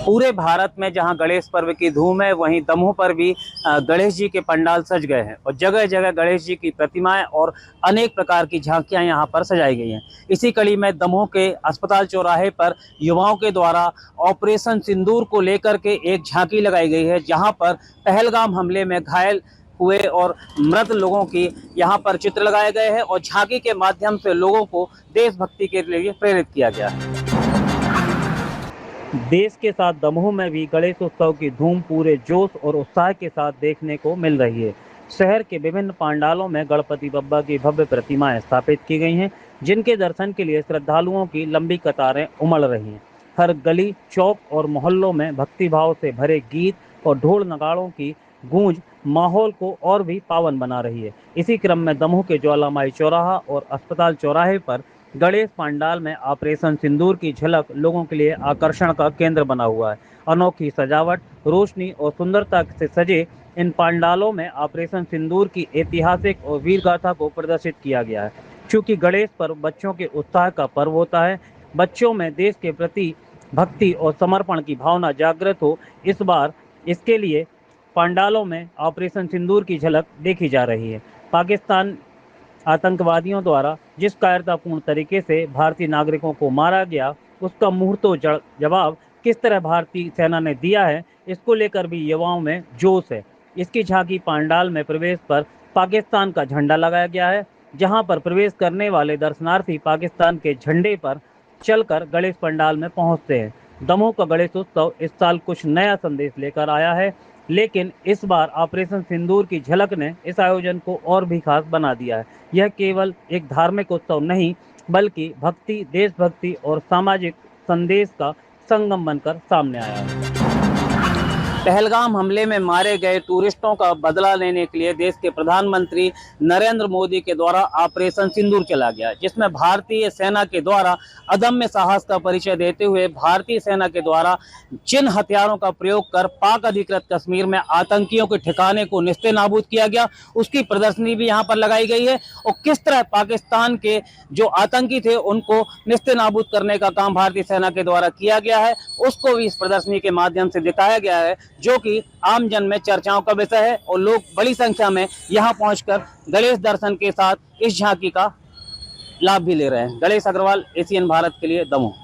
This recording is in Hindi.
पूरे भारत में जहां गणेश पर्व की धूम है, वहीं दमोह पर भी गणेश जी के पंडाल सज गए हैं और जगह जगह गणेश जी की प्रतिमाएं और अनेक प्रकार की झांकियां यहां पर सजाई गई हैं। इसी कड़ी में दमोह के अस्पताल चौराहे पर युवाओं के द्वारा ऑपरेशन सिंदूर को लेकर के एक झांकी लगाई गई है, जहां पर पहलगाम हमले में घायल हुए और मृत लोगों की यहाँ पर चित्र लगाए गए हैं और झांकी के माध्यम से लोगों को देशभक्ति के लिए प्रेरित किया गया है। देश के साथ दमोह में भी गणेश उत्सव की धूम पूरे जोश और उत्साह के साथ देखने को मिल रही है। शहर के विभिन्न पंडालों में गणपति बप्पा की भव्य प्रतिमाएं स्थापित की गई हैं, जिनके दर्शन के लिए श्रद्धालुओं की लंबी कतारें उमड़ रही हैं। हर गली, चौक और मोहल्लों में भक्तिभाव से भरे गीत और ढोल नगाड़ों की गूंज माहौल को और भी पावन बना रही है। इसी क्रम में दमोह के ज्वालामाई चौराहा और अस्पताल चौराहे पर गणेश पंडाल में ऑपरेशन सिंदूर की झलक लोगों के लिए आकर्षण का केंद्र बना हुआ है। अनोखी सजावट, रोशनी और सुंदरता से सजे इन पंडालों में ऑपरेशन सिंदूर की ऐतिहासिक और वीर गाथा को प्रदर्शित किया गया है। चूंकि गणेश पर्व बच्चों के उत्साह का पर्व होता है, बच्चों में देश के प्रति भक्ति और समर्पण की भावना जागृत हो, इस बार इसके लिए पंडालों में ऑपरेशन सिंदूर की झलक देखी जा रही है। पाकिस्तान आतंकवादियों द्वारा जिस कायरतापूर्ण तरीके से भारतीय नागरिकों को मारा गया, उसका मुंहतोड़ जवाब किस तरह भारतीय सेना ने दिया है, इसको लेकर भी युवाओं में जोश है। इसकी झांकी पंडाल में प्रवेश पर पाकिस्तान का झंडा लगाया गया है, जहां पर प्रवेश करने वाले दर्शनार्थी पाकिस्तान के झंडे पर चलकर गणेश पंडाल में पहुंचते हैं। दमोह का गणेश उत्सव इस साल कुछ नया संदेश लेकर आया है, लेकिन इस बार ऑपरेशन सिंदूर की झलक ने इस आयोजन को और भी खास बना दिया है। यह केवल एक धार्मिक उत्सव नहीं, बल्कि भक्ति, देशभक्ति और सामाजिक संदेश का संगम बनकर सामने आया है। पहलगाम हमले में मारे गए टूरिस्टों का बदला लेने के लिए देश के प्रधानमंत्री नरेंद्र मोदी के द्वारा ऑपरेशन सिंदूर चला गया, जिसमें भारतीय सेना के द्वारा अदम्य साहस का परिचय देते हुए भारतीय सेना के द्वारा जिन हथियारों का प्रयोग कर पाक अधिकृत कश्मीर में आतंकियों के ठिकाने को निस्तेनाबूद किया गया, उसकी प्रदर्शनी भी यहाँ पर लगाई गई है और किस तरह पाकिस्तान के जो आतंकी थे उनको निस्तेनाबूद करने का काम भारतीय सेना के द्वारा किया गया है, उसको भी इस प्रदर्शनी के माध्यम से दिखाया गया है, जो कि आम जन में चर्चाओं का विषय है और लोग बड़ी संख्या में यहां पहुंचकर गणेश दर्शन के साथ इस झांकी का लाभ भी ले रहे हैं। गणेश अग्रवाल, एसीएन भारत के लिए दमोह।